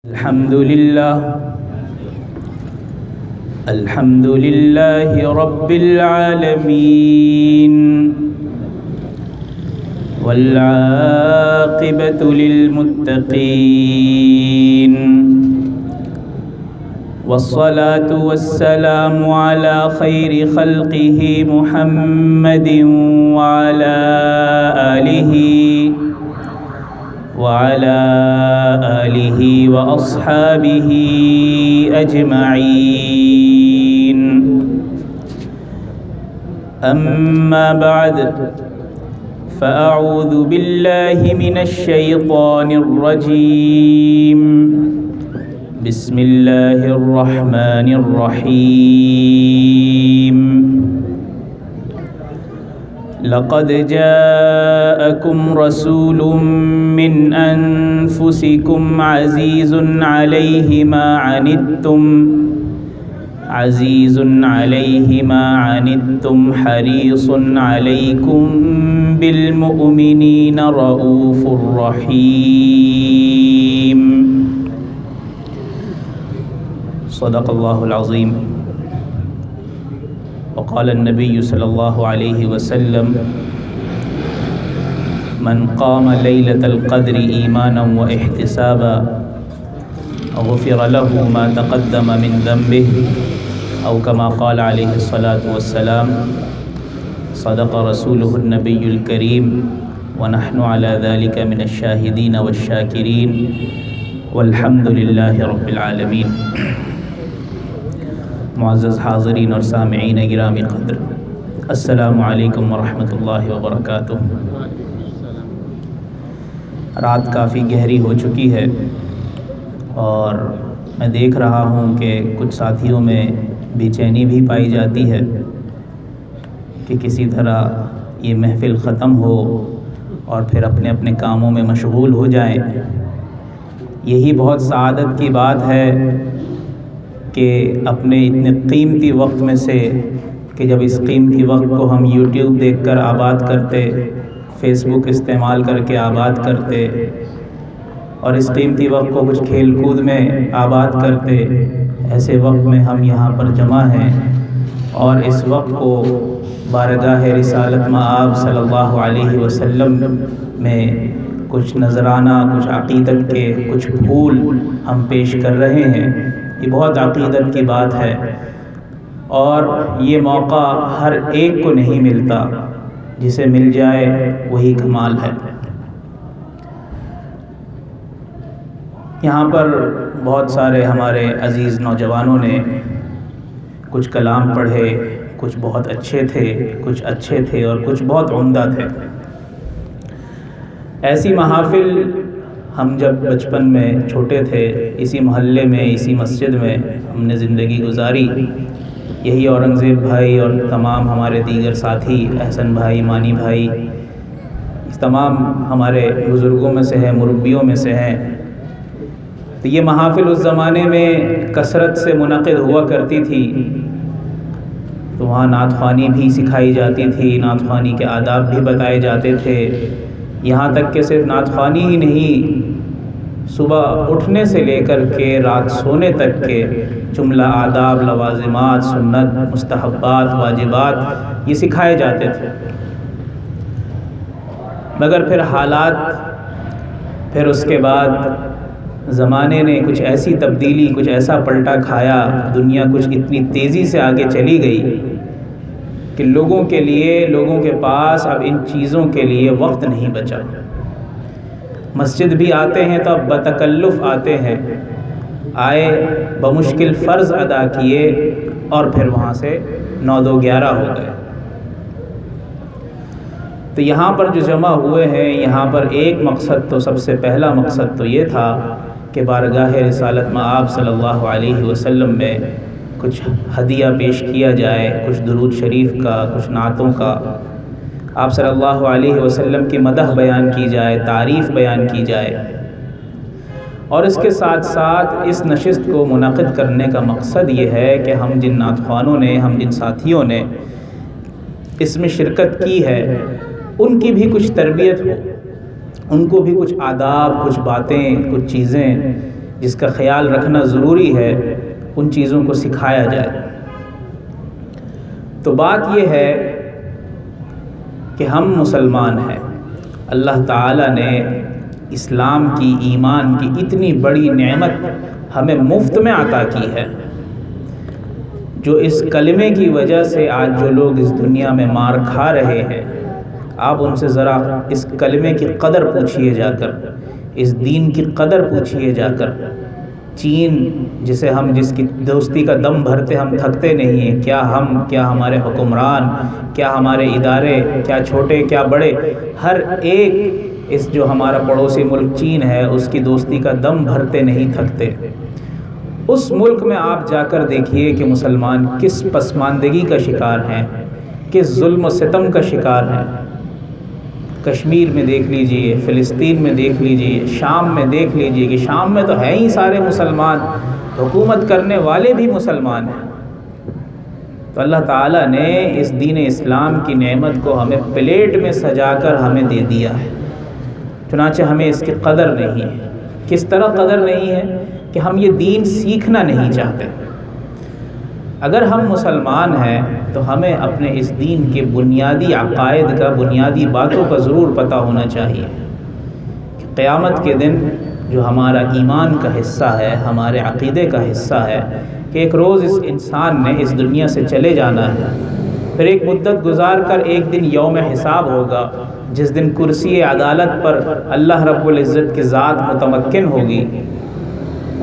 الحمد لله رب العالمين والعاقبة للمتقين والصلاة والسلام على خير خلقه محمد وعلى آله وأصحابه أجمعين. أما بعد فأعوذ بالله من الشيطان الرجيم. بسم الله الرحمن الرحيم. لقد جاءكم رسول من أنفسكم عزيز عليه ما عنتم حريص عليكم بالمؤمنين رؤوف رحيم. صدق الله العظيم. وقال النبي صلى الله عليه وسلم: من قام ليلة القدر إيمانا واحتسابا غفر له ما تقدم من ذنبه أو كما قال عليه الصلاة والسلام. صدق رسوله النبي الكريم ونحن على ذلك من الشاهدين والشاكرين والحمد لله رب العالمين. معزز حاضرین اور سامعین گرامی قدر، السلام علیکم ورحمۃ اللہ وبرکاتہ. رات کافی گہری ہو چکی ہے اور میں دیکھ رہا ہوں کہ کچھ ساتھیوں میں بے چینی بھی پائی جاتی ہے کہ کسی طرح یہ محفل ختم ہو اور پھر اپنے اپنے کاموں میں مشغول ہو جائیں. یہی بہت سعادت کی بات ہے کہ اپنے اتنے قیمتی وقت میں سے، کہ جب اس قیمتی وقت کو ہم یوٹیوب دیکھ کر آباد کرتے، فیس بک استعمال کر کے آباد کرتے، اور اس قیمتی وقت کو کچھ کھیل کود میں آباد کرتے، ایسے وقت میں ہم یہاں پر جمع ہیں اور اس وقت کو بارگاہ رسالت مآب صلی اللہ علیہ وسلم میں کچھ نذرانہ، کچھ عقیدت کے کچھ پھول ہم پیش کر رہے ہیں. یہ بہت عقیدت کی بات ہے اور یہ موقع ہر ایک کو نہیں ملتا، جسے مل جائے وہی کمال ہے. یہاں پر بہت سارے ہمارے عزیز نوجوانوں نے کچھ کلام پڑھے، کچھ بہت اچھے تھے اور کچھ بہت عمدہ تھے. ایسی محافل ہم جب بچپن میں چھوٹے تھے، اسی محلے میں، اسی مسجد میں ہم نے زندگی گزاری. یہی اورنگزیب بھائی اور تمام ہمارے دیگر ساتھی، احسن بھائی، مانی بھائی، تمام ہمارے بزرگوں میں سے ہیں، مربیوں میں سے ہیں. تو یہ محافل اس زمانے میں کثرت سے منعقد ہوا کرتی تھی. تو وہاں نعت خوانی بھی سکھائی جاتی تھی، نعت خوانی کے آداب بھی بتائے جاتے تھے. یہاں تک کہ صرف نعت خوانی ہی نہیں، صبح اٹھنے سے لے کر کے رات سونے تک کے جملہ آداب، لوازمات، سنت، مستحبات، واجبات یہ سکھائے جاتے تھے. مگر پھر حالات، پھر اس کے بعد زمانے نے کچھ ایسی تبدیلی، کچھ ایسا پلٹا کھایا، دنیا کچھ اتنی تیزی سے آگے چلی گئی کہ لوگوں کے پاس اب ان چیزوں کے لیے وقت نہیں بچا. مسجد بھی آتے ہیں تو اب بتکلف آتے ہیں، آئے بمشکل فرض ادا کیے اور پھر وہاں سے 9-2-11 ہو گئے. تو یہاں پر جو جمع ہوئے ہیں، یہاں پر ایک مقصد تو، سب سے پہلا مقصد تو یہ تھا کہ بارگاہ رسالت مآب صلی اللہ علیہ وسلم میں کچھ ہدیہ پیش کیا جائے، کچھ درود شریف کا، کچھ نعتوں کا، آپ صلی اللہ علیہ وسلم کی مدح بیان کی جائے، تعریف بیان کی جائے. اور اس کے ساتھ ساتھ اس نشست کو منعقد کرنے کا مقصد یہ ہے کہ ہم جن نعت خوانوں نے، ہم جن ساتھیوں نے اس میں شرکت کی ہے، ان کی بھی کچھ تربیت ہو، ان کو بھی کچھ آداب، کچھ باتیں، کچھ چیزیں جس کا خیال رکھنا ضروری ہے، ان چیزوں کو سکھایا جائے۔ تو بات یہ ہے کہ ہم مسلمان ہیں، اللہ تعالیٰ نے اسلام کی، ایمان کی اتنی بڑی نعمت ہمیں مفت میں عطا کی ہے، جو اس کلمے کی وجہ سے آج جو لوگ اس دنیا میں مار کھا رہے ہیں، آپ ان سے ذرا اس کلمے کی قدر پوچھئے جا کر، اس دین کی قدر پوچھئے جا کر۔ چین جس کی دوستی کا دم بھرتے ہم تھکتے نہیں ہیں، کیا ہمارے حکمران، کیا ہمارے ادارے، کیا چھوٹے کیا بڑے، ہر ایک اس جو ہمارا پڑوسی ملک چین ہے اس کی دوستی کا دم بھرتے نہیں تھکتے۔ اس ملک میں آپ جا کر دیکھیے کہ مسلمان کس پسماندگی کا شکار ہیں، کس ظلم و ستم کا شکار ہیں۔ کشمیر میں دیکھ لیجئے، فلسطین میں دیکھ لیجئے، شام میں دیکھ لیجئے کہ شام میں تو ہیں ہی سارے مسلمان، حکومت کرنے والے بھی مسلمان ہیں۔ تو اللہ تعالیٰ نے اس دین اسلام کی نعمت کو ہمیں پلیٹ میں سجا کر ہمیں دے دیا ہے، چنانچہ ہمیں اس کی قدر نہیں ہے۔ کس طرح قدر نہیں ہے کہ ہم یہ دین سیکھنا نہیں چاہتے۔ اگر ہم مسلمان ہیں تو ہمیں اپنے اس دین کے بنیادی عقائد کا، بنیادی باتوں کا ضرور پتہ ہونا چاہیے کہ قیامت کے دن جو ہمارا ایمان کا حصہ ہے، ہمارے عقیدے کا حصہ ہے، کہ ایک روز اس انسان نے اس دنیا سے چلے جانا ہے، پھر ایک مدت گزار کر ایک دن یوم حساب ہوگا، جس دن کرسی عدالت پر اللہ رب العزت کی ذات متمکن ہوگی،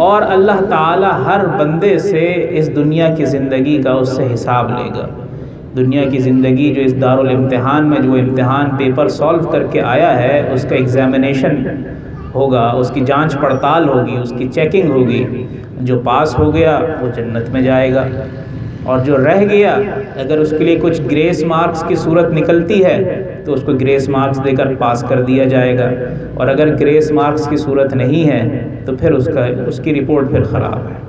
اور اللہ تعالی ہر بندے سے اس دنیا کی زندگی کا اس سے حساب لے گا۔ دنیا کی زندگی جو اس دارالامتحان میں جو امتحان پیپر سالو کر کے آیا ہے، اس کا ایگزامینیشن ہوگا، اس کی جانچ پڑتال ہوگی، اس کی چیکنگ ہوگی۔ جو پاس ہو گیا وہ جنت میں جائے گا، اور جو رہ گیا اگر اس کے لیے کچھ گریس مارکس کی صورت نکلتی ہے تو اس کو گریس مارکس دے کر پاس کر دیا جائے گا، اور اگر گریس مارکس کی صورت نہیں ہے تو پھر اس کی رپورٹ پھر خراب ہے۔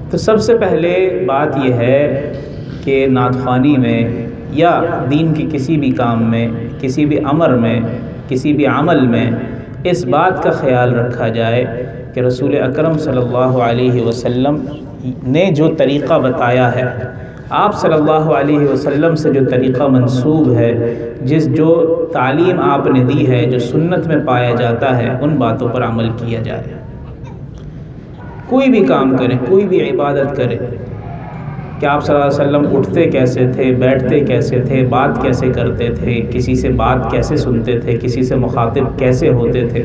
تو سب سے پہلے بات یہ ہے کہ نعت خوانی میں یا دین کے کسی بھی کام میں، کسی بھی امر میں، کسی بھی عمل میں اس بات کا خیال رکھا جائے کہ رسول اکرم صلی اللہ علیہ وسلم نے جو طریقہ بتایا ہے، آپ صلی اللہ علیہ وسلم سے جو طریقہ منسوب ہے، جو تعلیم آپ نے دی ہے، جو سنت میں پایا جاتا ہے، ان باتوں پر عمل کیا جائے۔ کوئی بھی کام کریں، کوئی بھی عبادت کریں، کہ آپ صلی اللہ علیہ وسلم اٹھتے کیسے تھے، بیٹھتے کیسے تھے، بات کیسے کرتے تھے، کسی سے بات کیسے سنتے تھے، کسی سے مخاطب کیسے ہوتے تھے،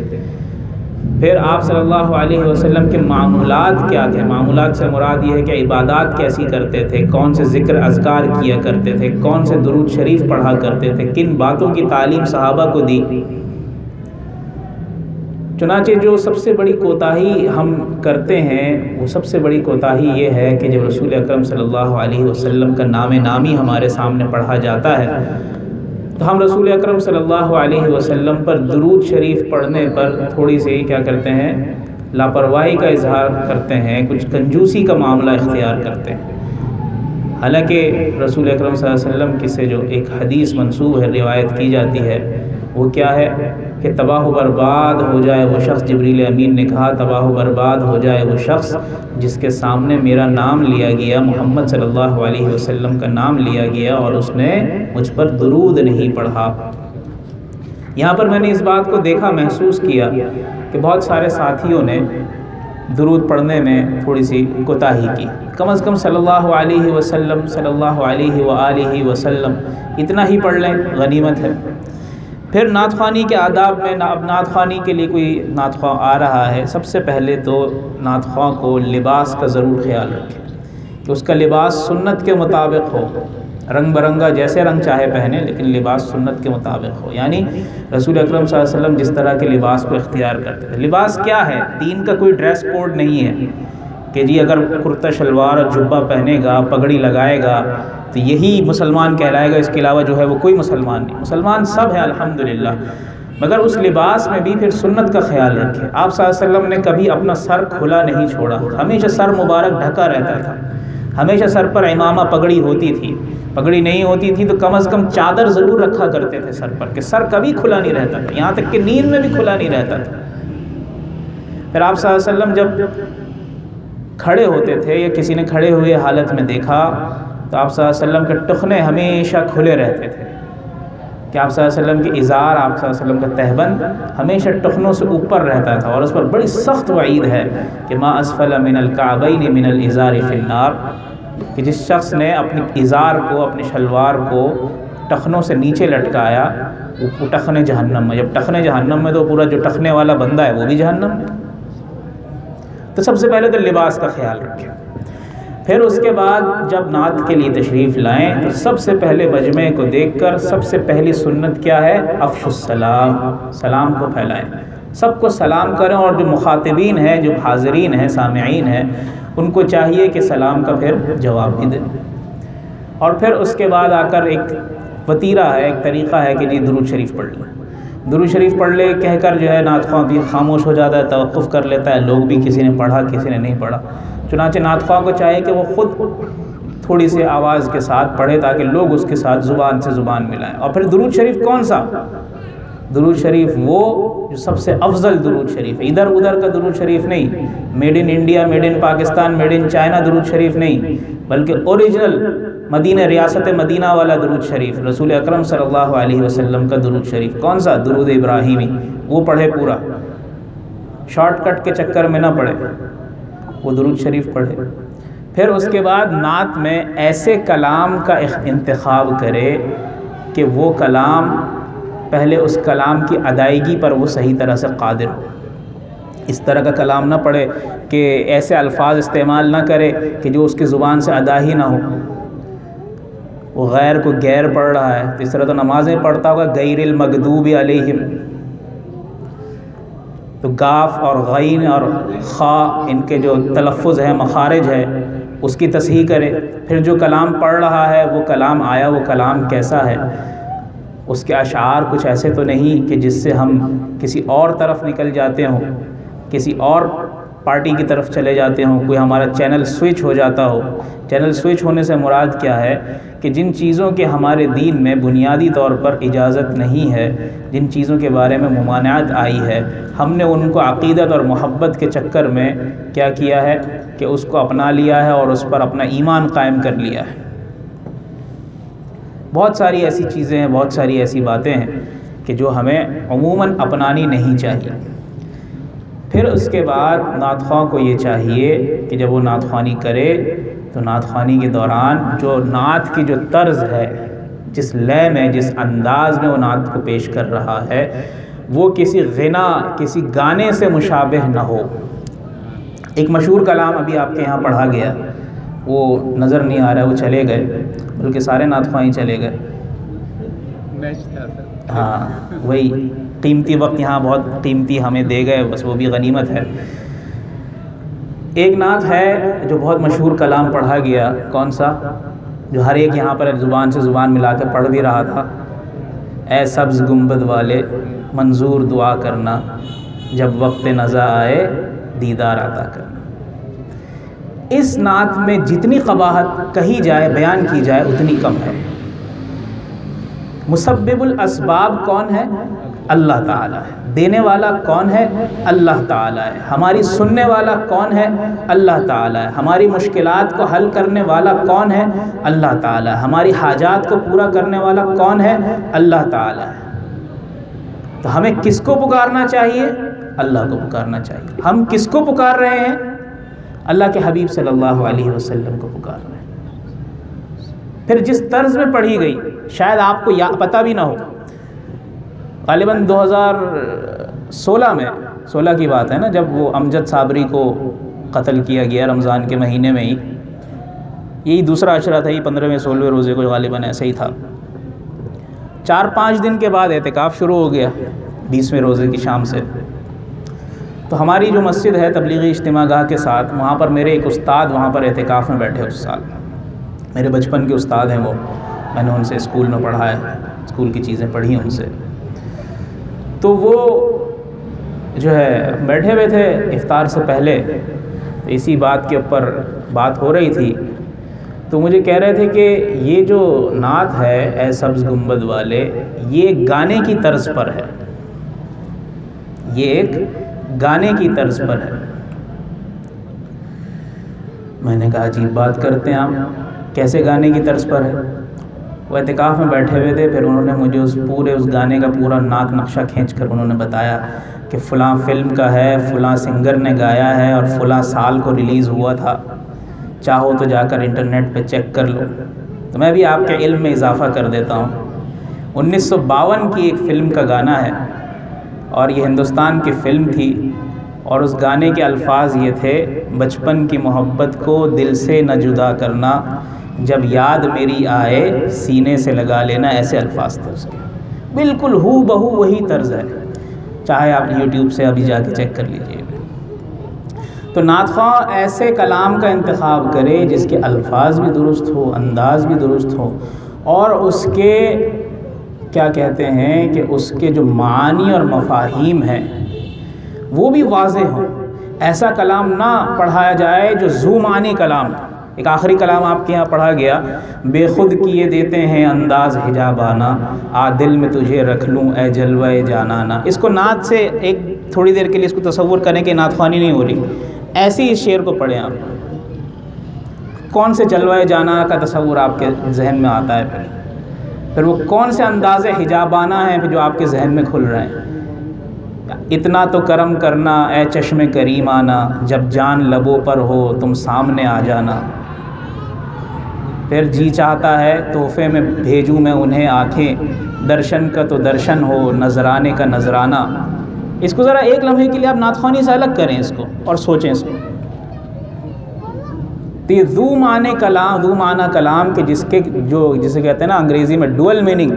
پھر آپ صلی اللہ علیہ وسلم کے معمولات کیا تھے۔ معمولات سے مراد یہ ہے کہ عبادات کیسی کرتے تھے، کون سے ذکر اذکار کیا کرتے تھے، کون سے درود شریف پڑھا کرتے تھے، کن باتوں کی تعلیم صحابہ کو دی۔ چنانچہ جو سب سے بڑی کوتاہی ہم کرتے ہیں، وہ سب سے بڑی کوتاہی یہ ہے کہ جب رسول اکرم صلی اللہ علیہ وسلم کا نام نامی ہمارے سامنے پڑھا جاتا ہے تو ہم رسول اکرم صلی اللہ علیہ وسلم پر درود شریف پڑھنے پر تھوڑی سی کیا کرتے ہیں، لاپرواہی کا اظہار کرتے ہیں، کچھ کنجوسی کا معاملہ اختیار کرتے ہیں۔ حالانکہ رسول اکرم صلی اللہ علیہ وسلم کی سے جو ایک حدیث منسوب ہے، روایت کی جاتی ہے، وہ کیا ہے کہ تباہ و برباد ہو جائے وہ شخص، جبریل امین نے کہا تباہ و برباد ہو جائے وہ شخص جس کے سامنے میرا نام لیا گیا، محمد صلی اللہ علیہ وسلم کا نام لیا گیا اور اس نے مجھ پر درود نہیں پڑھا۔ یہاں پر میں نے اس بات کو دیکھا، محسوس کیا کہ بہت سارے ساتھیوں نے درود پڑھنے میں تھوڑی سی کوتاہی کی۔ کم از کم صلی اللہ علیہ وسلم، صلی اللہ علیہ وآلہ وسلم اتنا ہی پڑھ لیں، غنیمت ہے۔ پھر نعت خوانی کے آداب میں، اب نعت خوانی کے لیے کوئی نعت خواں آ رہا ہے، سب سے پہلے تو نعت خواں کو لباس کا ضرور خیال رکھے کہ اس کا لباس سنت کے مطابق ہو، رنگ برنگا جیسے رنگ چاہے پہنے، لیکن لباس سنت کے مطابق ہو۔ یعنی رسول اکرم صلی اللہ علیہ وسلم جس طرح کے لباس کو اختیار کرتے تھے۔ لباس کیا ہے؟ دین کا کوئی ڈریس کوڈ نہیں ہے کہ جی اگر کرتا شلوار اور جبہ پہنے گا، پگڑی لگائے گا تو یہی مسلمان کہلائے گا، اس کے علاوہ جو ہے وہ کوئی مسلمان نہیں۔ مسلمان سب ہیں الحمدللہ، مگر اس لباس میں بھی پھر سنت کا خیال رکھے۔ آپ صلی اللہ علیہ وسلم نے کبھی اپنا سر کھلا نہیں چھوڑا، ہمیشہ سر مبارک ڈھکا رہتا تھا، ہمیشہ سر پر امامہ پگڑی ہوتی تھی، پگڑی نہیں ہوتی تھی تو کم از کم چادر ضرور رکھا کرتے تھے سر پر، کہ سر کبھی کھلا نہیں رہتا تھا، یہاں تک کہ نیند میں بھی کھلا نہیں رہتا تھا۔ پھر آپ صلی اللہ علیہ وسلم جب کھڑے ہوتے تھے یا کسی نے کھڑے ہوئے حالت میں دیکھا تو آپ صلی اللہ علیہ وسلم کے ٹخنے ہمیشہ کھلے رہتے تھے، کہ آپ صلی اللہ علیہ وسلم کی ازار، آپ صلی اللہ علیہ وسلم کا تہبند ہمیشہ ٹخنوں سے اوپر رہتا تھا، اور اس پر بڑی سخت وعید ہے کہ ما اسفل من الکعبین من الازار فی النار، کہ جس شخص نے اپنی ازار کو، اپنی شلوار کو ٹخنوں سے نیچے لٹکایا وہ ٹخنے جہنم میں، جب ٹخنے جہنم میں تو پورا جو ٹخنے والا بندہ ہے وہ بھی جہنم میں۔ تو سب سے پہلے تو لباس کا خیال رکھیں، پھر اس کے بعد جب نعت کے لیے تشریف لائیں تو سب سے پہلے مجمع کو دیکھ کر سب سے پہلی سنت کیا ہے؟ افشوا السلام، سلام کو پھیلائیں، سب کو سلام کریں، اور جو مخاطبین ہیں، جو حاضرین ہیں، سامعین ہیں، ان کو چاہیے کہ سلام کا پھر جواب بھی دیں۔ اور پھر اس کے بعد آ کر ایک وتیرہ ہے، ایک طریقہ ہے کہ جی درود شریف پڑھ لیں، درود شریف پڑھ لے کہہ کر جو ہے نعت خواں بھی خاموش ہو جاتا ہے، توقف کر لیتا ہے، لوگ بھی کسی نے پڑھا کسی نے نہیں پڑھا، چنانچہ نعت خواں کو چاہیے کہ وہ خود تھوڑی سی آواز کے ساتھ پڑھے تاکہ لوگ اس کے ساتھ زبان سے زبان ملائیں۔ اور پھر درود شریف کون سا؟ درود شریف وہ جو سب سے افضل درود شریف ہے، ادھر ادھر کا درود شریف نہیں، made in India, made in Pakistan, made in China درود شریف نہیں، بلکہ اوریجنل مدینہ، ریاست مدینہ والا درود شریف، رسول اکرم صلی اللہ علیہ وسلم کا درود شریف۔ کون سا؟ درود ابراہیمی، وہ پڑھے پورا، شارٹ کٹ کے چکر میں نہ پڑھے، وہ درود شریف پڑھے۔ پھر اس کے بعد نعت میں ایسے کلام کا انتخاب کرے کہ وہ کلام پہلے اس کلام کی ادائیگی پر وہ صحیح طرح سے قادر ہو، اس طرح کا کلام نہ پڑھے کہ ایسے الفاظ استعمال نہ کرے کہ جو اس کی زبان سے ادا ہی نہ ہو، وہ غیر کو غیر پڑھ رہا ہے، تو اس طرح تو نمازیں پڑھتا ہوگا غیر المغضوب علیہم، تو گاف اور غین اور خا ان کے جو تلفظ ہے، مخارج ہے، اس کی تصحیح کرے۔ پھر جو کلام پڑھ رہا ہے وہ کلام آیا، وہ کلام کیسا ہے، اس کے اشعار کچھ ایسے تو نہیں کہ جس سے ہم کسی اور طرف نکل جاتے ہوں، کسی اور پارٹی کی طرف چلے جاتے ہوں، کوئی ہمارا چینل سوئچ ہو جاتا ہو۔ چینل سوئچ ہونے سے مراد کیا ہے کہ جن چیزوں کے ہمارے دین میں بنیادی طور پر اجازت نہیں ہے، جن چیزوں کے بارے میں ممانعت آئی ہے، ہم نے ان کو عقیدت اور محبت کے چکر میں کیا کیا ہے کہ اس کو اپنا لیا ہے اور اس پر اپنا ایمان قائم کر لیا ہے۔ بہت ساری ایسی چیزیں ہیں، بہت ساری ایسی باتیں ہیں کہ جو ہمیں عموماً اپنانی نہیں چاہیے۔ پھر اس کے بعد نعت خواں کو یہ چاہیے کہ جب وہ نعت خوانی کرے تو نعت خوانی کے دوران جو نعت کی جو طرز ہے، جس لے میں، جس انداز میں وہ نعت کو پیش کر رہا ہے، وہ کسی غنا، کسی گانے سے مشابہ نہ ہو۔ ایک مشہور کلام ابھی آپ کے یہاں پڑھا گیا، وہ نظر نہیں آ رہا ہے، وہ چلے گئے، بلکہ سارے نعت خواں ہی چلے گئے۔ ہاں وہی قیمتی وقت یہاں بہت قیمتی ہمیں دے گئے، بس وہ بھی غنیمت ہے۔ ایک نعت ہے جو بہت مشہور کلام پڑھا گیا، کون سا؟ جو ہر ایک یہاں پر زبان سے زبان ملا کے پڑھ بھی رہا تھا، اے سبز گنبد والے منظور دعا کرنا، جب وقت نزا آئے دیدار عطا کرنا۔ اس نعت میں جتنی قباحت کہی جائے، بیان کی جائے، اتنی کم ہے۔ مسبب الاسباب کون ہے؟ اللہ تعالیٰ ہے۔ دینے والا کون ہے؟ اللہ تعالیٰ ہے۔ ہماری سننے والا کون ہے؟ اللہ تعالیٰ ہے۔ ہماری مشکلات کو حل کرنے والا کون ہے؟ اللہ تعالیٰ ہے۔ ہماری حاجات کو پورا کرنے والا کون ہے؟ اللہ تعالیٰ ہے۔ تو ہمیں کس کو پکارنا چاہیے؟ اللہ کو پکارنا چاہیے۔ ہم کس کو پکار رہے ہیں؟ اللہ کے حبیب صلی اللہ علیہ وسلم کو پکار رہے ہیں۔ پھر جس طرز میں پڑھی گئی، شاید آپ کو پتہ بھی نہ ہو، غالباً 2016 میں، 16 کی بات ہے نا، جب وہ امجد صابری کو قتل کیا گیا رمضان کے مہینے میں ہی، یہی دوسرا عشرہ تھا، یہ 15ویں 16ویں روزے کو غالباً ایسے ہی تھا۔ 4-5 دن کے بعد اعتکاف شروع ہو گیا 20ویں روزے کی شام سے۔ تو ہماری جو مسجد ہے تبلیغی اجتماع گاہ کے ساتھ، وہاں پر میرے ایک استاد وہاں پر اعتکاف میں بیٹھے اس سال، میرے بچپن کے استاد ہیں وہ، میں نے ان سے اسکول میں پڑھا ہے، اسکول کی چیزیں پڑھی ان سے۔ تو وہ جو ہے بیٹھے ہوئے تھے افطار سے پہلے، اسی بات کے اوپر بات ہو رہی تھی، تو مجھے کہہ رہے تھے کہ یہ جو نعت ہے اے سبز گنبد والے، یہ گانے کی طرز پر ہے، یہ ایک گانے کی طرز پر ہے۔ میں نے کہا عجیب بات کرتے ہیں آپ، کیسے گانے کی طرز پر ہے؟ وہ اعتکاف میں بیٹھے ہوئے تھے، پھر انہوں نے مجھے اس گانے کا پورا ناک نقشہ کھینچ کر انہوں نے بتایا کہ فلاں فلم کا ہے، فلاں سنگر نے گایا ہے اور فلاں سال کو ریلیز ہوا تھا، چاہو تو جا کر انٹرنیٹ پہ چیک کر لو۔ تو میں بھی آپ کے علم میں اضافہ کر دیتا ہوں، 1952 کی ایک فلم کا گانا ہے اور یہ ہندوستان کی فلم تھی، اور اس گانے کے الفاظ یہ تھے: بچپن کی محبت کو دل سے نہ جدا کرنا، جب یاد میری آئے سینے سے لگا لینا، ایسے الفاظ تھے اس کے۔ بالکل ہو بہو وہی طرز ہے، چاہے آپ یوٹیوب سے ابھی جا کے چیک کر لیجئے۔ تو نعت خواں ایسے کلام کا انتخاب کرے جس کے الفاظ بھی درست ہو، انداز بھی درست ہو، اور اس کے کیا کہتے ہیں کہ اس کے جو معانی اور مفاہیم ہیں وہ بھی واضح ہوں۔ ایسا کلام نہ پڑھایا جائے جو ذو معنی کلام۔ ایک آخری کلام آپ کے یہاں پڑھا گیا: بے خود کیے دیتے ہیں انداز حجابانہ، آ دل میں تجھے رکھ لوں اے جلوہ جانانہ۔ اس کو نعت سے ایک تھوڑی دیر کے لیے اس کو تصور کریں کہ نعت خوانی نہیں ہو رہی، ایسی اس شعر کو پڑھیں آپ، کون سے جلوہ جانانہ کا تصور آپ کے ذہن میں آتا ہے؟ پھر وہ کون سے انداز حجابانہ ہیں جو آپ کے ذہن میں کھل رہے ہیں؟ اتنا تو کرم کرنا اے چشم کریمانہ، جب جان لبوں پر ہو تم سامنے آ جانا۔ پھر جی چاہتا ہے تحفے میں بھیجوں میں انہیں آنکھیں، درشن کا تو درشن ہو نذرانے کا نذرانہ۔ اس کو ذرا ایک لمحے کے لیے آپ نعت خوانی سے الگ کریں اس کو اور سوچیں اس کو۔ تو یہ ذو معنی کلام کہ جسے کہتے ہیں نا انگریزی میں ڈوئل میننگ،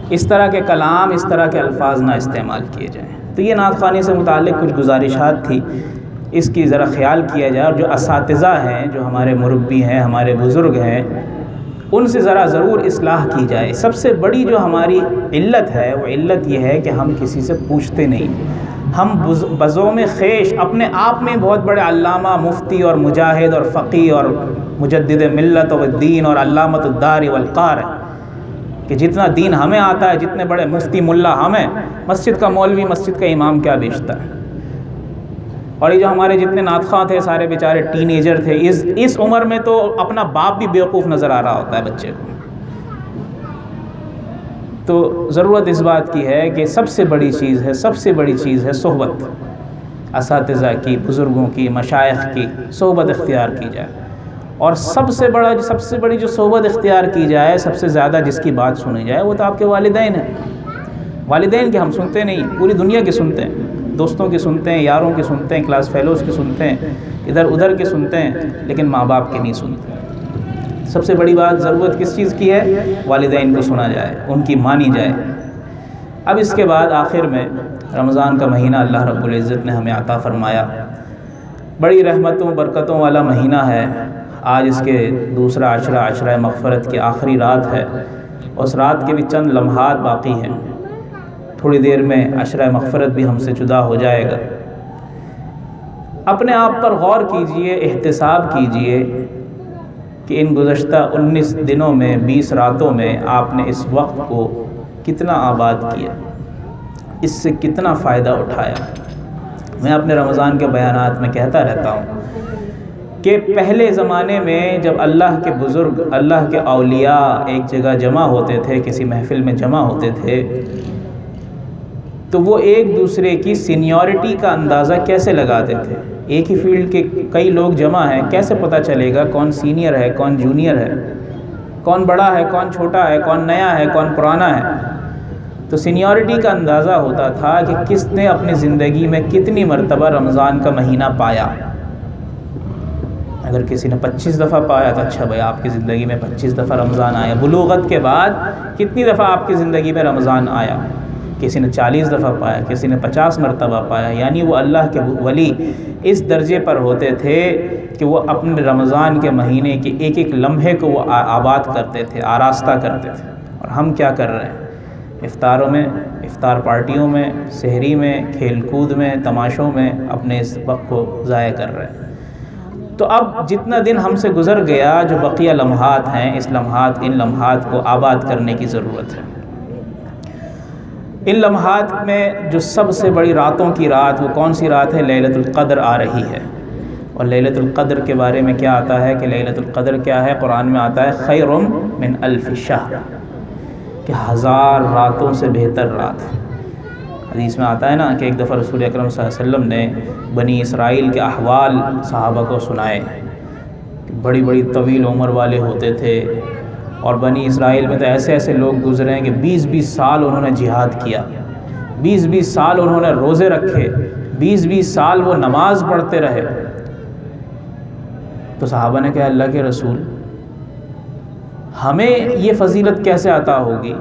اس طرح کے کلام، اس طرح کے الفاظ نہ استعمال کیے جائیں۔ تو یہ نعت خوانی سے متعلق کچھ گزارشات تھی، اس کی ذرا خیال کیا جائے، اور جو اساتذہ ہیں، جو ہمارے مربی ہیں، ہمارے بزرگ ہیں، ان سے ذرا ضرور اصلاح کی جائے۔ سب سے بڑی جو ہماری علت ہے وہ علت یہ ہے کہ ہم کسی سے پوچھتے نہیں۔ ہم بزوم خیش اپنے آپ میں بہت بڑے علامہ، مفتی اور مجاہد اور فقی اور مجدد ملت و دین اور علامۃ الدار والقار ہیں کہ جتنا دین ہمیں آتا ہے، جتنے بڑے مفتی ملا ہمیں، مسجد کا مولوی، مسجد کا امام کیا بیچتا ہے؟ اور یہ جو ہمارے جتنے نعت خواں تھے سارے بیچارے ٹین ایجر تھے، اس عمر میں تو اپنا باپ بھی بیوقوف نظر آ رہا ہوتا ہے بچے کو۔ تو ضرورت اس بات کی ہے کہ سب سے بڑی چیز ہے صحبت، اساتذہ کی، بزرگوں کی، مشائخ کی صحبت اختیار کی جائے، اور سب سے بڑی جو صحبت اختیار کی جائے، سب سے زیادہ جس کی بات سنی جائے، وہ تو آپ کے والدین ہیں۔ والدین کے ہم سنتے نہیں، پوری دنیا کی سنتے ہیں، دوستوں کی سنتے ہیں، یاروں کی سنتے ہیں، کلاس فیلوز کی سنتے ہیں، ادھر ادھر کے سنتے ہیں، لیکن ماں باپ کے نہیں سنتے۔ سب سے بڑی بات ضرورت کس چیز کی ہے؟ والدین کو سنا جائے، ان کی مانی جائے۔ اب اس کے بعد آخر میں رمضان کا مہینہ اللہ رب العزت نے ہمیں عطا فرمایا، بڑی رحمتوں برکتوں والا مہینہ ہے۔ آج اس کے دوسرا عشرہ مغفرت کی آخری رات ہے، اس رات کے بھی چند لمحات باقی ہیں، تھوڑی دیر میں عشرہ مغفرت بھی ہم سے جدا ہو جائے گا۔ اپنے آپ پر غور کیجئے، احتساب کیجئے کہ ان گزشتہ 19 دنوں میں، 20 راتوں میں آپ نے اس وقت کو کتنا آباد کیا، اس سے کتنا فائدہ اٹھایا۔ میں اپنے رمضان کے بیانات میں کہتا رہتا ہوں کہ پہلے زمانے میں جب اللہ کے بزرگ، اللہ کے اولیاء ایک جگہ جمع ہوتے تھے، کسی محفل میں جمع ہوتے تھے، تو وہ ایک دوسرے کی سینیورٹی کا اندازہ کیسے لگاتے تھے؟ ایک ہی فیلڈ کے کئی لوگ جمع ہیں، کیسے پتہ چلے گا کون سینئر ہے، کون جونیئر ہے، کون بڑا ہے، کون چھوٹا ہے، کون نیا ہے، کون پرانا ہے؟ تو سینیورٹی کا اندازہ ہوتا تھا کہ کس نے اپنی زندگی میں کتنی مرتبہ رمضان کا مہینہ پایا۔ اگر کسی نے 25 دفعہ پایا تو اچھا بھائی آپ کی زندگی میں 25 دفعہ رمضان آیا۔ بلوغت کے بعد کتنی دفعہ آپ کی زندگی میں رمضان آیا؟ کسی نے 40 دفعہ پایا، کسی نے 50 مرتبہ پایا۔ یعنی وہ اللہ کے ولی اس درجے پر ہوتے تھے کہ وہ اپنے رمضان کے مہینے کے ایک ایک لمحے کو وہ آباد کرتے تھے، آراستہ کرتے تھے۔ اور ہم کیا کر رہے ہیں؟ افطاروں میں، افطار پارٹیوں میں، سحری میں، کھیل کود میں، تماشوں میں اپنے اس وقت کو ضائع کر رہے ہیں۔ تو اب جتنا دن ہم سے گزر گیا، جو بقیہ لمحات ہیں، ان لمحات کو آباد کرنے کی ضرورت ہے۔ ان لمحات میں جو سب سے بڑی راتوں کی رات وہ کون سی رات ہے؟ لیلۃ القدر آ رہی ہے۔ اور لیلۃ القدر کے بارے میں کیا آتا ہے کہ لیلۃ القدر کیا ہے؟ قرآن میں آتا ہے خیر من الف شہر، کہ 1000 راتوں سے بہتر رات۔ حدیث میں آتا ہے نا کہ ایک دفعہ رسول اکرم صلی اللہ علیہ وسلم نے بنی اسرائیل کے احوال صحابہ کو سنائے کہ بڑی بڑی طویل عمر والے ہوتے تھے، اور بنی اسرائیل میں تو ایسے ایسے لوگ گزرے ہیں کہ 20-20 سال انہوں نے جہاد کیا، 20-20 سال انہوں نے روزے رکھے، 20-20 سال وہ نماز پڑھتے رہے۔ تو صحابہ نے کہا اللہ کے رسول ہمیں یہ فضیلت کیسے عطا ہوگی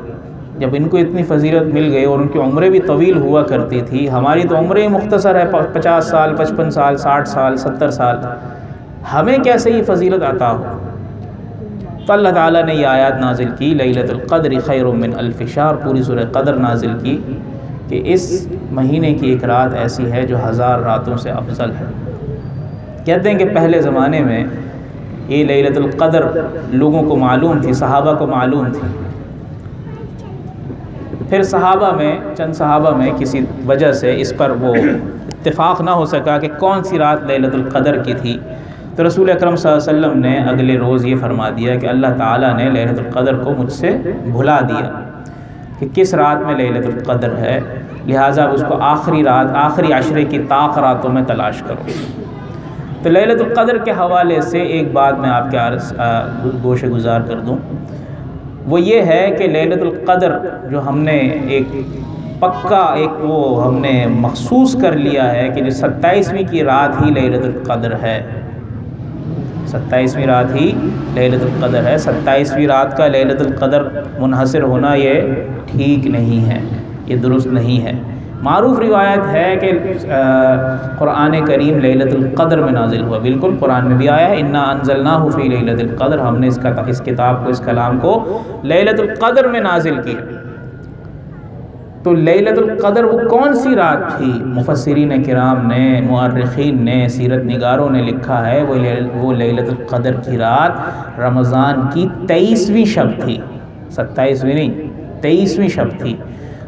جب ان کو اتنی فضیلت مل گئی اور ان کی عمریں بھی طویل ہوا کرتی تھی؟ ہماری تو عمریں مختصر ہے، 50 سال، 55 سال، 60 سال، 70 سال، ہمیں کیسے یہ فضیلت عطا ہو؟ تو اللہ تعالیٰ نے یہ آیات نازل کی لیلۃ القدر خیر من الف شہر، پوری سورہ قدر نازل کی کہ اس مہینے کی ایک رات ایسی ہے جو 1000 راتوں سے افضل ہے۔ کہتے ہیں کہ پہلے زمانے میں یہ لیلۃ القدر لوگوں کو معلوم تھی، صحابہ کو معلوم تھی۔ پھر صحابہ میں چند صحابہ میں کسی وجہ سے اس پر وہ اتفاق نہ ہو سکا کہ کون سی رات لیلۃ القدر کی تھی، تو رسول اکرم صلی اللہ علیہ وسلم نے اگلے روز یہ فرما دیا کہ اللہ تعالیٰ نے لیلۃ القدر کو مجھ سے بھلا دیا کہ کس رات میں لیلۃ القدر ہے، لہٰذا اس کو آخری رات، آخری عشرے کی طاق راتوں میں تلاش کرو۔ تو لیلۃ القدر کے حوالے سے ایک بات میں آپ کے گوشِ گزار کر دوں، وہ یہ ہے کہ لیلۃ القدر جو ہم نے ایک پکا وہ ہم نے مخصوص کر لیا ہے کہ جو 27ویں کی رات ہی لیلۃ القدر ہے، 27ویں رات ہی لیلۃ القدر ہے۔ 27ویں رات کا لیلۃ القدر منحصر ہونا یہ ٹھیک نہیں ہے، یہ درست نہیں ہے۔ معروف روایت ہے کہ قرآن کریم لیلۃ القدر میں نازل ہوا، بالکل قرآن میں بھی آیا ہے انا انزلناہ فی لیلۃ القدر، ہم نے اس کتاب کو، اس کلام کو لیلۃ القدر میں نازل کیا۔ تو لیلۃ القدر وہ کون سی رات تھی؟ مفسرین کرام نے، مؤرخین نے، سیرت نگاروں نے لکھا ہے وہ لیلۃ القدر کی رات رمضان کی 23ویں شب تھی، 27ویں نہیں، 23ویں شب تھی۔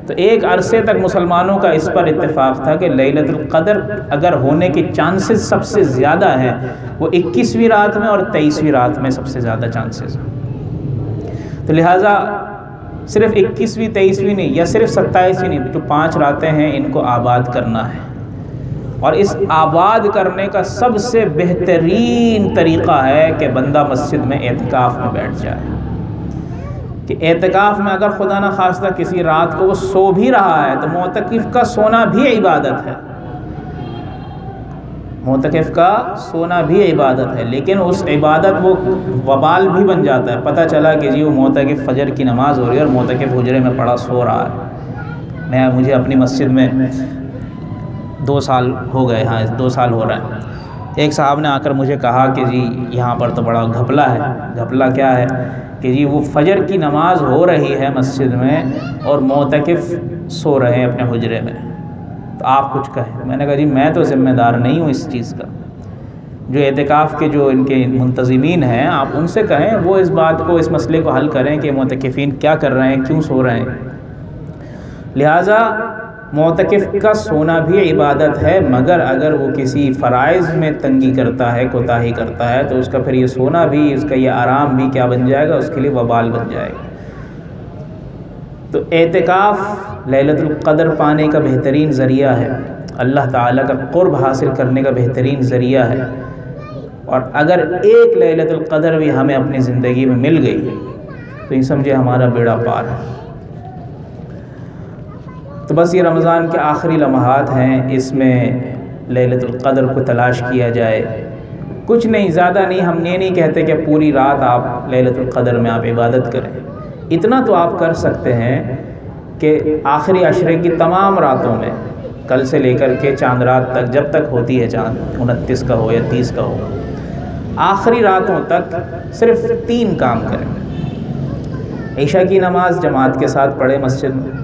تو ایک عرصے تک مسلمانوں کا اس پر اتفاق تھا کہ لیلۃ القدر اگر ہونے کے چانسز سب سے زیادہ ہیں وہ 21ویں رات میں اور 23ویں رات میں سب سے زیادہ چانسز ہیں۔ تو لہٰذا صرف 21ویں 23ویں نہیں، یا صرف 27ویں نہیں، جو 5 راتیں ہیں ان کو آباد کرنا ہے۔ اور اس آباد کرنے کا سب سے بہترین طریقہ ہے کہ بندہ مسجد میں اعتکاف میں بیٹھ جائے، کہ اعتکاف میں اگر خدا نہ خواستہ کسی رات کو وہ سو بھی رہا ہے تو معتکف کا سونا بھی عبادت ہے، معتکف کا سونا بھی عبادت ہے، لیکن اس عبادت وہ وبال بھی بن جاتا ہے۔ پتہ چلا کہ جی وہ معتکف فجر کی نماز ہو رہی ہے اور معتکف حجرے میں پڑا سو رہا ہے۔ مجھے اپنی مسجد میں 2 سال ہو گئے، ہاں 2 سال ہو رہا ہے۔ ایک صاحب نے آ کر مجھے کہا کہ جی یہاں پر تو بڑا گھپلا ہے۔ گھپلا کیا ہے کہ جی وہ فجر کی نماز ہو رہی ہے مسجد میں اور معتکف سو رہے ہیں اپنے حجرے میں، تو آپ کچھ کہیں۔ میں نے کہا جی میں تو ذمہ دار نہیں ہوں اس چیز کا، جو اعتکاف کے جو ان کے منتظمین ہیں آپ ان سے کہیں، وہ اس بات کو، اس مسئلے کو حل کریں کہ معتکفین کیا کر رہے ہیں، کیوں سو رہے ہیں۔ لہٰذا معتکف کا سونا بھی عبادت ہے، مگر اگر وہ کسی فرائض میں تنگی کرتا ہے، کوتاہی کرتا ہے، تو اس کا پھر یہ سونا بھی، اس کا یہ آرام بھی کیا بن جائے گا، اس کے لیے وبال بن جائے گا۔ تو اعتکاف لیلۃ القدر پانے کا بہترین ذریعہ ہے، اللہ تعالیٰ کا قرب حاصل کرنے کا بہترین ذریعہ ہے، اور اگر ایک لیلۃ القدر بھی ہمیں اپنی زندگی میں مل گئی تو یہ سمجھے ہمارا بیڑا پار ہے۔ تو بس یہ رمضان کے آخری لمحات ہیں، اس میں لیلۃ القدر کو تلاش کیا جائے، کچھ نہیں، زیادہ نہیں۔ ہم یہ نہیں کہتے کہ پوری رات آپ لیلۃ القدر میں آپ عبادت کریں، اتنا تو آپ کر سکتے ہیں کہ آخری عشرے کی تمام راتوں میں، کل سے لے کر کے چاند رات تک، جب تک ہوتی ہے چاند، 29 کا ہو یا 30 کا ہو، آخری راتوں تک صرف 3 کام کریں۔ عشاء کی نماز جماعت کے ساتھ پڑھیں مسجد میں،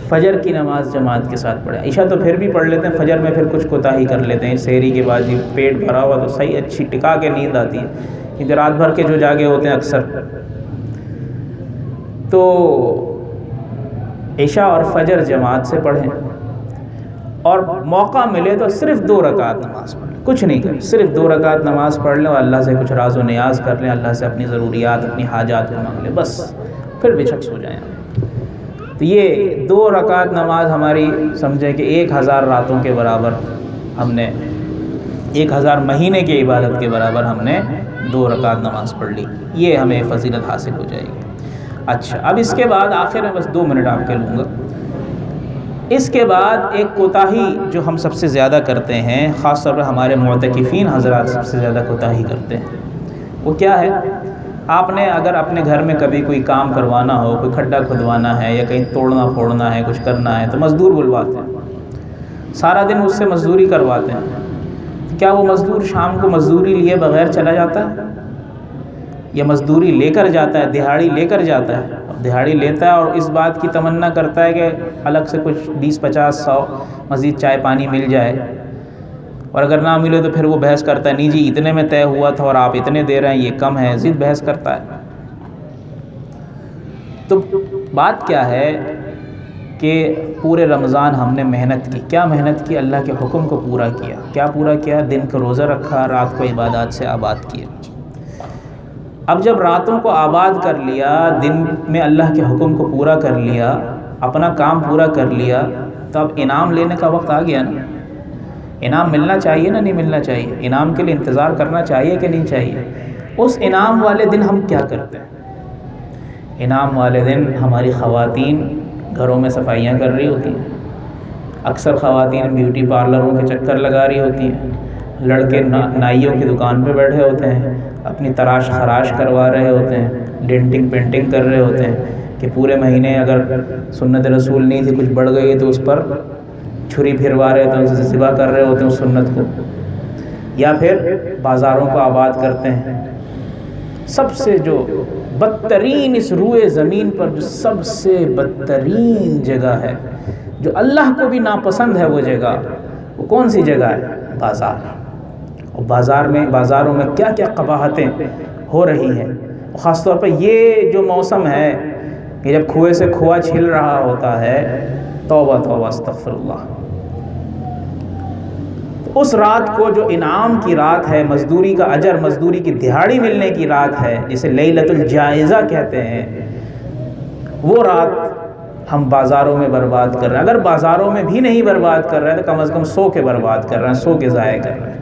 فجر کی نماز جماعت کے ساتھ پڑھیں، عشاء تو پھر بھی پڑھ لیتے ہیں، فجر میں پھر کچھ کوتاہی کر لیتے ہیں، سحری کے بعد یہ پیٹ بھرا ہوا تو صحیح اچھی ٹکا کے نیند آتی ہے، کیونکہ رات بھر کے جو جاگے ہوتے ہیں اکثر۔ تو عشاء اور فجر جماعت سے پڑھیں، اور موقع ملے تو صرف 2 رکعت نماز پڑھ لیں، کچھ نہیں کریں، صرف 2 رکعت نماز پڑھ لیں اور اللہ سے کچھ راز و نیاز کر لیں، اللہ سے اپنی ضروریات اپنی حاجات کو مانگ لیں، بس پھر بچھک سو جائیں۔ تو یہ 2 رکعت نماز ہماری سمجھیں کہ 1000 راتوں کے برابر ہم نے، 1000 مہینے کی عبادت کے برابر ہم نے 2 رکعت نماز پڑھ لی، یہ ہمیں فضیلت حاصل ہو جائے گی۔ اچھا، اب اس کے بعد آخر میں بس 2 منٹ آپ کے لوں گا، اس کے بعد ایک کوتاہی جو ہم سب سے زیادہ کرتے ہیں، خاص طور پر ہمارے معتکفین حضرات سب سے زیادہ کوتاہی کرتے ہیں، وہ کیا ہے؟ آپ نے اگر اپنے گھر میں کبھی کوئی کام کروانا ہو، کوئی کھڈا کھدوانا ہے یا کہیں توڑنا پھوڑنا ہے، کچھ کرنا ہے، تو مزدور بلواتے ہیں، سارا دن اس سے مزدوری کرواتے ہیں۔ کیا وہ مزدور شام کو مزدوری لیے بغیر چلا جاتا ہے یا مزدوری لے کر جاتا ہے، دہاڑی لے کر جاتا ہے؟ دہاڑی لیتا ہے اور اس بات کی تمنا کرتا ہے کہ الگ سے کچھ 20 50 100 مزید چائے پانی مل جائے، اور اگر نہ ملے تو پھر وہ بحث کرتا ہے، نہیں جی اتنے میں طے ہوا تھا اور آپ اتنے دے رہے ہیں، یہ کم ہے، ضد بحث کرتا ہے۔ تو بات کیا ہے کہ پورے رمضان ہم نے محنت کی، کیا محنت کی؟ اللہ کے حکم کو پورا کیا۔ کیا پورا کیا؟ دن کو روزہ رکھا، رات کو عبادات سے آباد کیا۔ اب جب راتوں کو آباد کر لیا، دن میں اللہ کے حکم کو پورا کر لیا، اپنا کام پورا کر لیا، تو اب انعام لینے کا وقت آ گیا نا۔ انعام ملنا چاہیے نا، نہیں ملنا چاہیے؟ انعام کے لیے انتظار کرنا چاہیے کہ نہیں چاہیے؟ اس انعام والے دن ہم کیا کرتے ہیں؟ انعام والے دن ہماری خواتین گھروں میں صفائیاں کر رہی ہوتی ہیں، اکثر خواتین بیوٹی پارلروں کے چکر لگا رہی ہوتی ہیں، لڑکے نائیوں کی دکان پہ بیٹھے ہوتے ہیں، اپنی تراش خراش کروا رہے ہوتے ہیں، ڈینٹنگ پینٹنگ کر رہے ہوتے ہیں کہ پورے مہینے اگر سنت رسول نہیں تھی کچھ بڑھ گئی ہے تو اس پر چھری پھروا رہے ہوتے ہیں، اسے ذبح کر رہے ہوتے ہیں اس سنت کو، یا پھر بازاروں کو آباد کرتے ہیں۔ سب سے جو بدترین اس روئے زمین پر جو سب سے بدترین جگہ ہے، جو اللہ کو بھی ناپسند ہے، وہ جگہ وہ کون سی جگہ ہے؟ بازار۔ اور بازاروں میں کیا کیا قباحتیں ہو رہی ہیں، خاص طور پر یہ جو موسم ہے کہ جب کھوئے سے کھوا چھل رہا ہوتا ہے، توبہ توبہ استغفر اللہ۔ اس رات کو جو انعام کی رات ہے، مزدوری کا اجر، مزدوری کی دہاڑی ملنے کی رات ہے، جسے لیلۃ الجائزہ کہتے ہیں، وہ رات ہم بازاروں میں برباد کر رہے ہیں۔ اگر بازاروں میں بھی نہیں برباد کر رہے ہیں تو کم از کم 100 کے برباد کر رہے ہیں، 100 کے ضائع کر رہے ہیں۔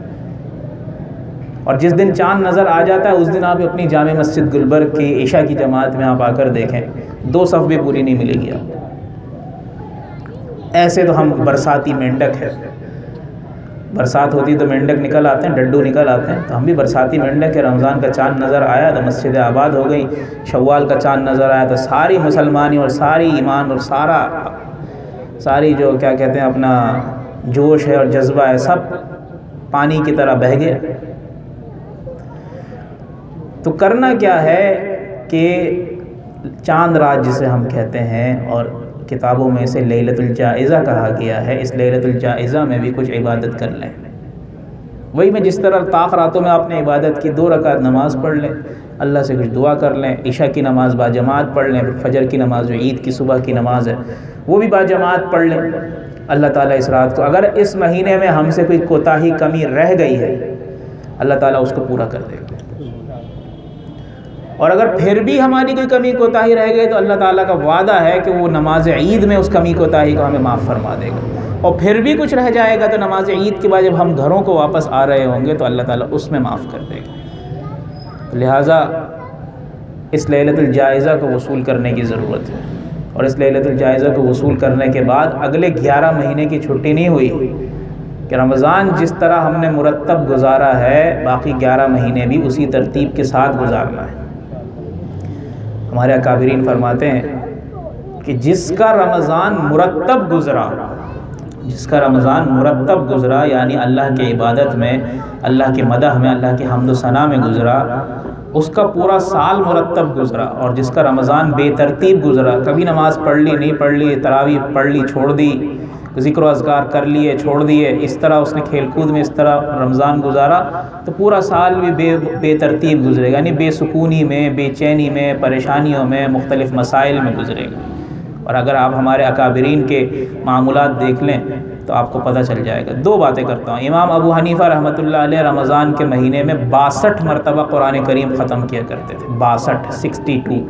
اور جس دن چاند نظر آ جاتا ہے اس دن آپ اپنی جامع مسجد گلبرگ کی عشاء کی جماعت میں آپ آ کر دیکھیں، 2 صف بھی پوری نہیں ملے گی آپ۔ ایسے تو ہم برساتی مینڈک ہے، برسات ہوتی تو مینڈک نکل آتے ہیں، ڈڈو نکل آتے ہیں، تو ہم بھی برساتی مینڈک ہے۔ رمضان کا چاند نظر آیا تو مسجد آباد ہو گئی، شوال کا چاند نظر آیا تو ساری مسلمانی اور ساری ایمان اور ساری جو کیا کہتے ہیں اپنا جوش ہے اور جذبہ ہے، سب پانی کی طرح بہہ گیا۔ تو کرنا کیا ہے کہ چاند رات جسے ہم کہتے ہیں، اور کتابوں میں اسے لیلۃ الجائزہ کہا گیا ہے، اس لیلۃ الجائزہ میں بھی کچھ عبادت کر لیں۔ وہی میں جس طرح طاق راتوں میں آپ نے عبادت کی، 2 رکعت نماز پڑھ لیں، اللہ سے کچھ دعا کر لیں، عشاء کی نماز باجماعت پڑھ لیں، پھر فجر کی نماز جو عید کی صبح کی نماز ہے وہ بھی باجماعت پڑھ لیں۔ اللہ تعالیٰ اس رات کو، اگر اس مہینے میں ہم سے کوئی کوتاہی کمی رہ گئی ہے، اللہ تعالیٰ اس کو پورا کر دے گا، اور اگر پھر بھی ہماری کوئی کمی کوتاہی رہ گئی تو اللہ تعالیٰ کا وعدہ ہے کہ وہ نماز عید میں اس کمی کوتاہی کو ہمیں معاف فرما دے گا، اور پھر بھی کچھ رہ جائے گا تو نماز عید کے بعد جب ہم گھروں کو واپس آ رہے ہوں گے تو اللہ تعالیٰ اس میں معاف کر دے گا۔ لہٰذا اس لیلۃ الجائزہ کو وصول کرنے کی ضرورت ہے، اور اس لیلۃ الجائزہ کو وصول کرنے کے بعد اگلے 11 مہینے کی چھٹی نہیں ہوئی کہ رمضان جس طرح ہم نے مرتب گزارا ہے باقی 11 مہینے بھی اسی ترتیب کے ساتھ گزارنا ہے۔ ہمارے اکابرین فرماتے ہیں کہ جس کا رمضان مرتب گزرا یعنی اللہ کی عبادت میں، اللہ کی مدح میں، اللہ کی حمد و ثنا میں گزرا، اس کا پورا سال مرتب گزرا، اور جس کا رمضان بے ترتیب گزرا، کبھی نماز پڑھ لی نہیں پڑھ لی، تراویح پڑھ لی چھوڑ دی، ذکر و اذکار کر لیے چھوڑ دیے، اس طرح اس نے کھیل کود میں اس طرح رمضان گزارا، تو پورا سال بھی بے ترتیب گزرے گا، یعنی بے سکونی میں، بے چینی میں، پریشانیوں میں، مختلف مسائل میں گزرے گا۔ اور اگر آپ ہمارے اکابرین کے معمولات دیکھ لیں تو آپ کو پتہ چل جائے گا۔ دو باتیں کرتا ہوں۔ امام ابو حنیفہ رحمۃ اللہ علیہ رمضان کے مہینے میں 62 مرتبہ قرآن کریم ختم کیا کرتے تھے، 62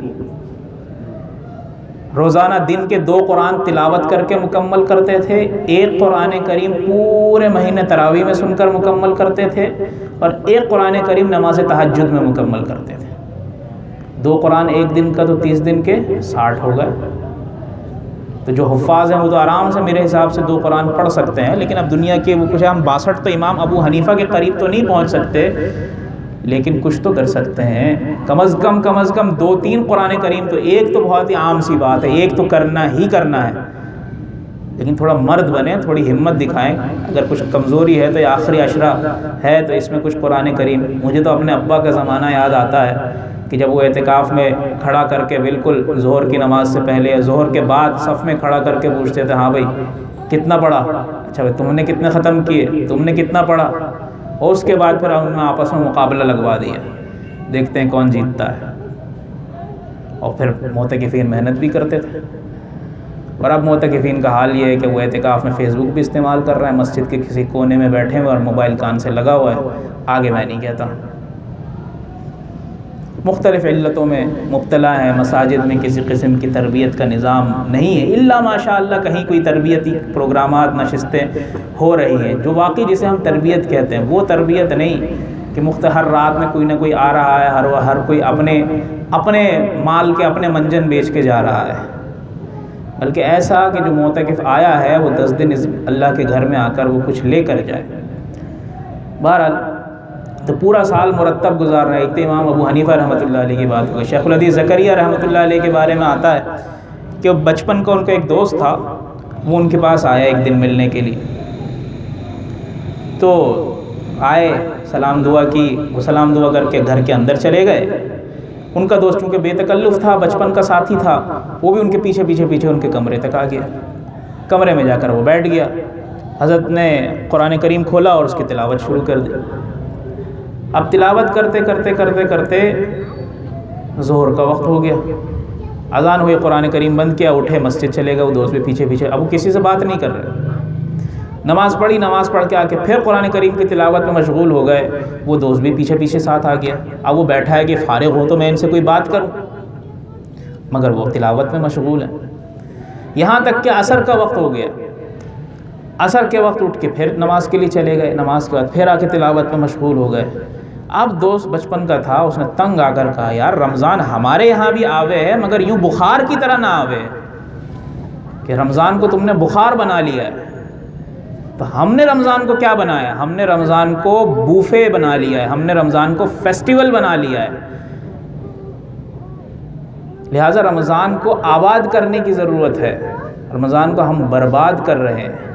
روزانہ دن کے 2 قرآن تلاوت کر کے مکمل کرتے تھے، 1 قرآن کریم پورے مہینے تراویح میں سن کر مکمل کرتے تھے، اور 1 قرآن کریم نماز تہجد میں مکمل کرتے تھے۔ 2 قرآن ایک دن کا تو 30 دن کے 60 ہو گئے۔ تو جو حفاظ ہیں وہ تو آرام سے میرے حساب سے 2 قرآن پڑھ سکتے ہیں، لیکن اب دنیا کے وہ کچھ ہم 62 تو امام ابو حنیفہ کے قریب تو نہیں پہنچ سکتے، لیکن کچھ تو کر سکتے ہیں۔ کم از کم 2-3 قرآن کریم تو، ایک تو بہت ہی عام سی بات ہے، ایک تو کرنا ہی کرنا ہے، لیکن تھوڑا مرد بنیں، تھوڑی ہمت دکھائیں۔ اگر کچھ کمزوری ہے تو یہ آخری عشرہ ہے تو اس میں کچھ قرآن کریم، مجھے تو اپنے ابا کا زمانہ یاد آتا ہے کہ جب وہ اعتکاف میں کھڑا کر کے بالکل ظہر کی نماز سے پہلے یا ظہر کے بعد صف میں کھڑا کر کے پوچھتے تھے، ہاں بھائی کتنا پڑھا، اچھا بھائی تم نے کتنے ختم کیے، تم نے کتنا پڑھا، اور اس کے بعد پھر ان میں آپس میں مقابلہ لگوا دیا، دیکھتے ہیں کون جیتتا ہے۔ اور پھر معتکفین محنت بھی کرتے تھے، اور اب معتکفین کا حال یہ ہے کہ وہ اعتکاف میں فیس بک بھی استعمال کر رہے ہیں، مسجد کے کسی کونے میں بیٹھے ہوئے اور موبائل کان سے لگا ہوا ہے، آگے میں نہیں کہتا۔ مختلف علتوں میں مبتلا ہیں، مساجد میں کسی قسم کی تربیت کا نظام نہیں ہے، الا ماشاء اللہ کہیں کوئی تربیتی پروگرامات، نشستیں ہو رہی ہیں، جو واقعی جسے ہم تربیت کہتے ہیں وہ تربیت نہیں کہ ہر رات میں کوئی نہ کوئی آ رہا ہے، ہر کوئی اپنے مال کے اپنے منجن بیچ کے جا رہا ہے، بلکہ ایسا کہ جو معتکف آیا ہے وہ 10 دن اللہ کے گھر میں آ کر وہ کچھ لے کر جائے۔ بہرحال تو پورا سال مرتب گزار رہے۔ ایک تو امام ابو حنیفہ رحمۃ اللہ علیہ کی بات ہوئی، شیخ الحدیث زکریا رحمۃ اللہ علیہ کے بارے میں آتا ہے کہ بچپن کا ان کا ایک دوست تھا، وہ ان کے پاس آیا ایک دن ملنے کے لیے، تو آئے، سلام دعا کی، وہ سلام دعا کر کے گھر کے اندر چلے گئے۔ ان کا دوست چونکہ بے تکلف تھا، بچپن کا ساتھی تھا، وہ بھی ان کے پیچھے ان کے کمرے تک آ گیا، کمرے میں جا کر وہ بیٹھ گیا۔ حضرت نے قرآن کریم کھولا اور اس کی تلاوت شروع کر دی۔ اب تلاوت کرتے ظہر کا وقت ہو گیا، اذان ہوئی، قرآن کریم بند کیا، اٹھے مسجد چلے گئے، وہ دوست بھی پیچھے، اب وہ کسی سے بات نہیں کر رہے۔ نماز پڑھی، نماز پڑھ کے آ کے پھر قرآن کریم کی تلاوت میں مشغول ہو گئے، وہ دوست بھی پیچھے ساتھ آ گیا۔ اب وہ بیٹھا ہے کہ فارغ ہو تو میں ان سے کوئی بات کروں، مگر وہ تلاوت میں مشغول ہیں۔ یہاں تک کہ عصر کا وقت ہو گیا، عصر کے وقت اٹھ کے پھر نماز کے لیے چلے گئے، نماز کے بعد پھر آ کے تلاوت میں مشغول ہو گئے۔ اب دوست بچپن کا تھا، اس نے تنگ آ کر کہا، یار رمضان ہمارے یہاں بھی آوے ہے، مگر یوں بخار کی طرح نہ آوے کہ رمضان کو تم نے بخار بنا لیا ہے۔ تو ہم نے رمضان کو کیا بنایا؟ ہم نے رمضان کو بوفے بنا لیا ہے، ہم نے رمضان کو فیسٹیول بنا لیا ہے۔ لہٰذا رمضان کو آباد کرنے کی ضرورت ہے، رمضان کو ہم برباد کر رہے ہیں۔